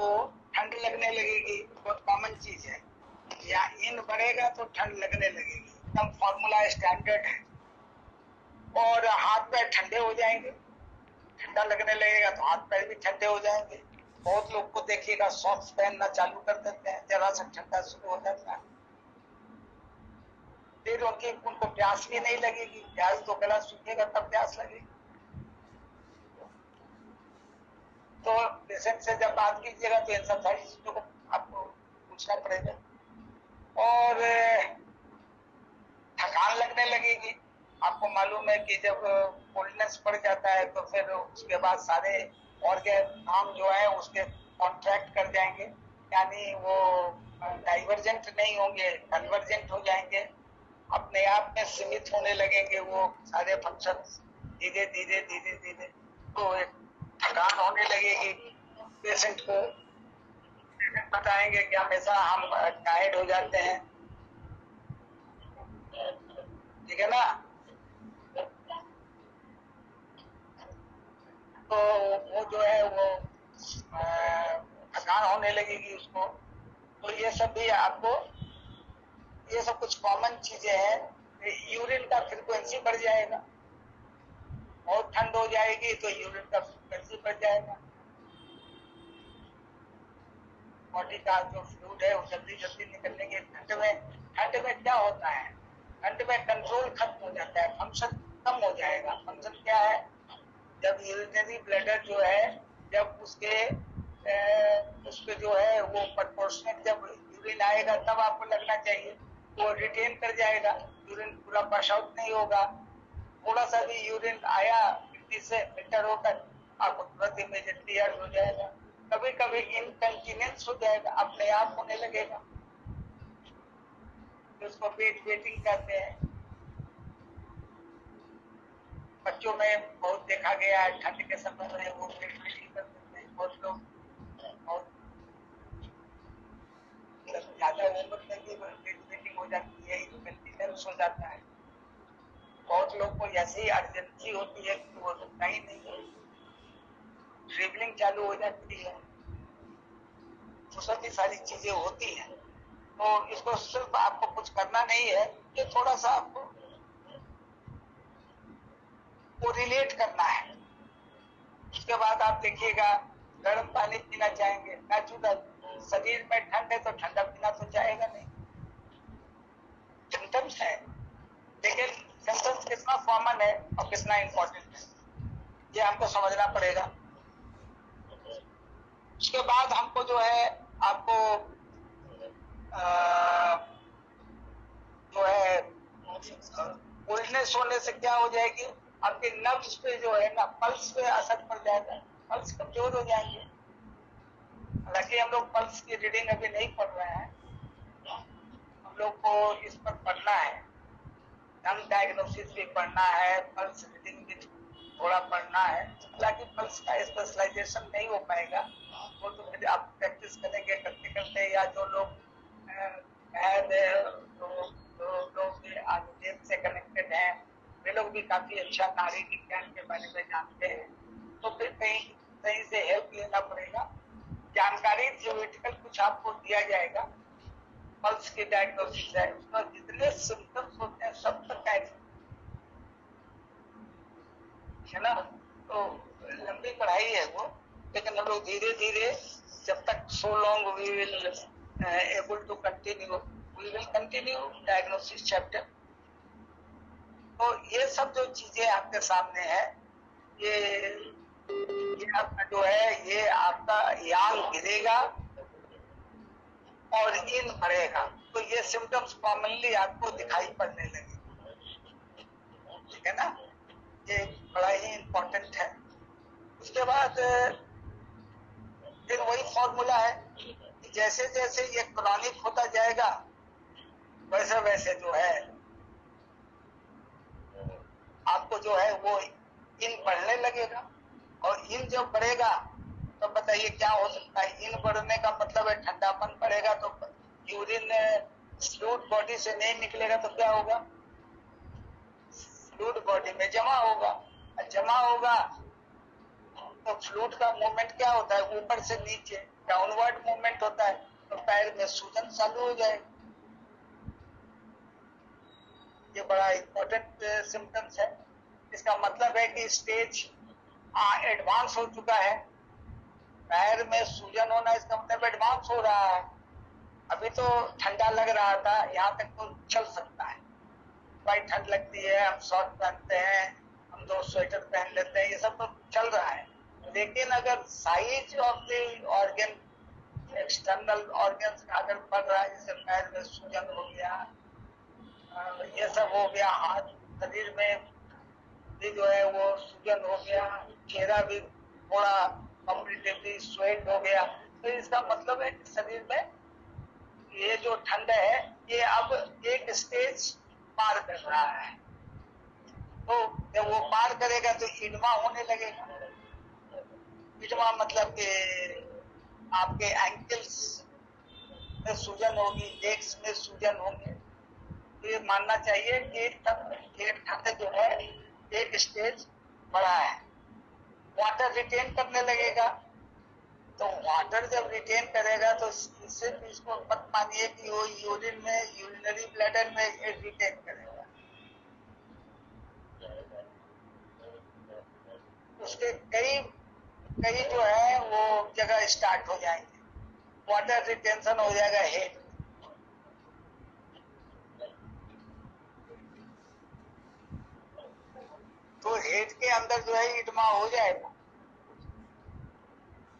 आपको ठंड लगने लगेगी, बहुत कॉमन चीज है। या इन बढ़ेगा तो ठंड लगने लगेगी, एकदम फॉर्मूला स्टैंडर्ड है। और हाथ पैर ठंडे हो जाएंगे, ठंडा लगने लगेगा तो हाथ पैर भी ठंडे हो जाएंगे। बहुत लोग को देखिएगा सॉक्स पहनना चालू कर देते हैं, जरा सा ठंडा शुरू हो जाता है, फिर उनको प्यास भी नहीं लगेगी। प्यास तो गला सूखेगा तब प्यास लगेगी। तो पेशेंट से जब बात कीजिएगा तो इन सब सारी चीजों को आपको पूछना पड़ेगा। और थकान लगने लगेगी। आपको मालूम है कि जब कोल्डनेस पड़ जाता है तो फिर उसके बाद सारे ऑर्गन काम जो है उसके कॉन्ट्रैक्ट कर जाएंगे, यानी वो डाइवर्जेंट नहीं होंगे, कन्वर्जेंट हो जाएंगे, अपने आप में सीमित होने लगेंगे वो सारे फंक्शन धीरे धीरे धीरे धीरे। तो एक थकान होने लगेगी पेशेंट को। बताएंगे कि हमेशा हम टायर्ड हो जाते हैं, ठीक है ना। तो वो जो है वो थकान होने लगेगी उसको। तो ये सब भी आपको, ये सब कुछ कॉमन चीजें हैं। यूरिन का फ्रीक्वेंसी बढ़ जाएगा, बहुत ठंड हो जाएगी तो यूरिन का फ्रीक्वेंसी बढ़ जाएगा। बॉडी का जो फ्लूइड है वो जल्दी जल्दी निकलने के। ठंड में क्या होता है, ठंड में कंट्रोल खत्म हो जाता है, फंक्शन कम हो जाएगा। फंक्शन क्या है, जब यूरिनरी ब्लैडर जो है, जब उसके जो है वो प्रोपोर्शनेट जब यूरिन आएगा तब आपको लगना चाहिए, वो रिटेन कर जाएगा, यूरिन पूरा पास आउट नहीं होगा। थोड़ा सा भी यूरिन आया किडनी से फिल्टर होकर आपको तुरंत इमीडिएटली अर्ज हो जाएगा। कभी कभी इनकंटिनेंस हो जाएगा, अपने आप होने लगेगा, उसको पेट वेटिंग कहते हैं। बच्चों में बहुत देखा गया है, ठंड के समय में वो पेट वेटिंग कर देते हैं। बहुत लोग बहुत ज्यादा उम्र में भी पेट वेटिंग हो जाती है, इनकंटिनेंस हो जाता है। बहुत लोग को ऐसी अर्जेंसी होती है कि वो रुकना ही नहीं है, ड्रिबलिंग चालू हो जाती है, तो सभी सारी चीजें होती हैं। तो इसको सिर्फ आपको कुछ करना नहीं है, ये थोड़ा सा आपको वो रिलेट करना है। उसके बाद आप देखिएगा गर्म पानी पीना चाहेंगे, नेचुरल। शरीर में ठंड है तो ठंडा पीना तो चाहेगा नहीं। सिम्टम्स है, लेकिन सिम्टम्स कितना कॉमन है और कितना इंपॉर्टेंट है, ये हमको समझना पड़ेगा। उसके बाद हमको जो है आपको जो है कोल्डनेस होने से क्या हो जाएगी, आपके नर्व्स पे जो है ना, पल्स पे असर पड़ जाएगा, पल्स कमजोर हो जाएंगे। हालांकि हम लोग पल्स की रीडिंग अभी नहीं पढ़ रहे हैं, हम लोग को इस पर पढ़ना है, लंग डायग्नोसिस भी पढ़ना है, पल्स रीडिंग भी थोड़ा पढ़ना है। हालांकि पल्स का स्पेशलाइजेशन नहीं हो पाएगा, वो तो फिर आप प्रैक्टिस करेंगे करते करते, या जो लोग लोग आयुर्वेद से कनेक्टेड हैं, वे लोग भी काफी अच्छा नाड़ी विज्ञान के बारे में जानते हैं, तो फिर कहीं कहीं से हेल्प लेना पड़ेगा। जानकारी थियोरिटिकल कुछ आपको दिया जाएगा, पल्स की डायग्नोसिस है, उसमें जितने सिम्टम्स होते हैं सब तक है ना। तो लंबी पढ़ाई है वो, लेकिन हम लोग धीरे धीरे, जब तक so long we will able to continue, we will continue diagnosis chapter. तो ये सब जो चीजें आपके सामने है, ये आपका जो है, ये आपका यांग गिरेगा और इन बढ़ेगा, तो ये सिम्टम्स कॉमनली आपको दिखाई पड़ने लगे, ठीक है ना। ये बड़ा ही इंपॉर्टेंट है। उसके बाद फिर वही फॉर्मूला है कि जैसे जैसे ये क्रॉनिक होता जाएगा वैसे वैसे जो है आपको जो है वो इन बढ़ने लगेगा। और इन जब बढ़ेगा तो बताइए क्या हो सकता है। इन बढ़ने का मतलब है ठंडापन बढ़ेगा, तो यूरिन फ्लूइड बॉडी से नहीं निकलेगा तो क्या होगा, फ्लूइड बॉडी में जमा होगा, जमा होगा तो फ्लूइड का मूवमेंट क्या होता है, ऊपर से नीचे डाउनवर्ड मूवमेंट होता है, तो पैर में सूजन चालू हो जाएगी। ये बड़ा इंपॉर्टेंट सिम्टम्स है। इसका मतलब है कि स्टेज एडवांस हो चुका है। पैर में सूजन होना इसका मतलब एडवांस हो रहा है। अभी तो ठंडा लग रहा था, यहाँ तक तो चल सकता है, भाई ठंड लगती है, हम शॉर्ट पहनते हैं, हम 2 स्वेटर पहन लेते हैं, ये सब तो चल रहा है। लेकिन अगर size of the organ, external organs अगर बढ़ रहा है, जैसे पैर में सूजन हो गया, ये सब हो गया, हाथ शरीर में भी जो है वो सूजन हो गया, चेहरा भी थोड़ा कम्प्लीटली स्वेट हो गया, तो इसका मतलब है कि शरीर में ये जो ठंड है ये अब एक स्टेज पार कर रहा है। तो जब वो पार करेगा तो इडमा होने लगेगा। इडमा मतलब कि आपके एंकल्स में सूजन होगी, लेग्स में सूजन होंगे। तो ये मानना चाहिए कि ठंड जो है एक स्टेज बढ़ा है। वाटर रिटेन करने लगेगा, तो वाटर जब रिटेन करेगा तो सिर्फ इसको मत मानिए कि वो यूरिन में, यूरिनरी ब्लैडर में रिटेन करेगा, उसके कई कई जो है वो जगह स्टार्ट हो जाएंगे। वाटर रिटेंशन हो जाएगा हेड, तो हेड के अंदर जो है इडमा हो जाएगा,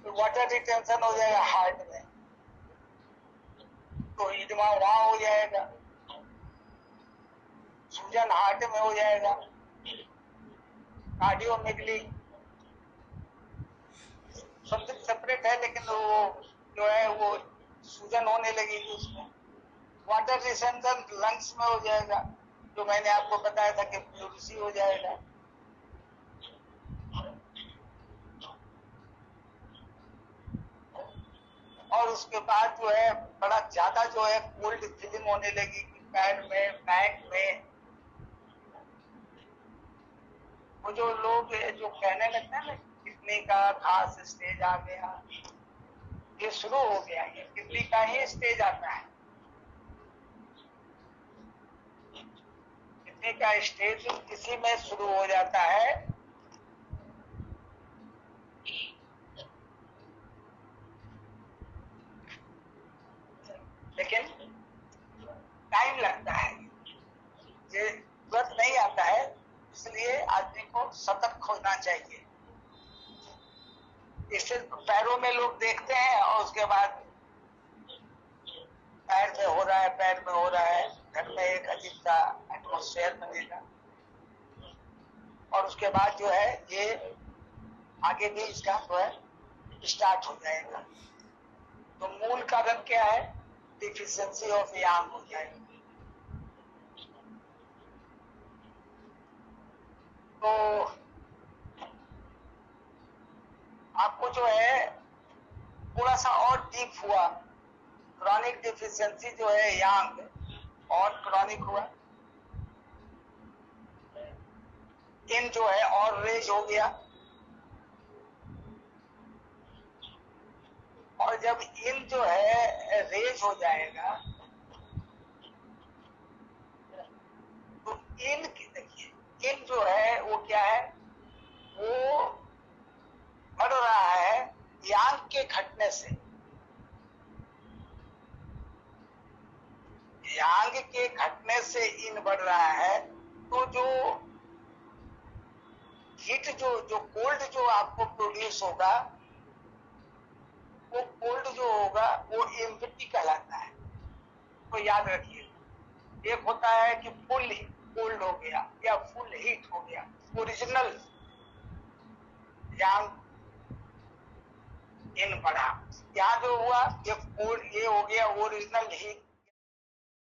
तो वाटर रिटेंशन हो जाएगा हार्ट में, तो इडमा वहां हो जाएगा, सूजन हार्ट में हो जाएगा, कार्डियोमेगली समथिंग सेपरेट है, लेकिन वो जो है वो सूजन होने लगेगी उसमें। वाटर रिटेंशन लंग्स में हो जाएगा, जो मैंने आपको बताया था कि प्लूरिसी हो जाएगा। और उसके बाद जो है बड़ा ज्यादा जो है कोल्ड फीलिंग होने लगी पैर में, बैक में। वो जो लोग जो कहने लगते हैं ना किडनी का खास स्टेज आ गया, ये शुरू हो गया, ये किडनी का ही स्टेज आता है। किडनी का स्टेज इसी में शुरू हो जाता है। लेकिन टाइम लगता है, ये तुरंत नहीं आता है, इसलिए आदमी को सतर्क होना चाहिए। इससे पैरों में लोग देखते हैं और उसके बाद पैर में हो रहा है, पैर में हो रहा है, घर में एक अजीब सा एटमोस्फेयर बनेगा, और उसके बाद जो है ये आगे भी इसका जो है स्टार्ट हो जाएगा। तो मूल कारण क्या है, डिफिशियंसी ऑफ यांग हो जाएगा। तो आपको जो है थोड़ा सा और डीप हुआ, क्रॉनिक डिफिशियंसी जो है यांग और क्रॉनिक हुआ, इन जो है और रेज हो गया, और जब इन जो है रेज हो जाएगा तो इन देखिए, इन जो है वो क्या है, वो बढ़ रहा है यांग के घटने से। यांग के घटने से इन बढ़ रहा है, तो जो हीट जो कोल्ड जो आपको प्रोड्यूस होगा, वो कोल्ड जो होगा वो एम्प्टी कहलाता है। तो याद रखिए, एक होता है कि फुल कोल्ड हो गया या फुल हीट हो गया, ओरिजिनल यांग इन बढ़ा। यहाँ जो हुआ ये हो गया ओरिजिनल हीट,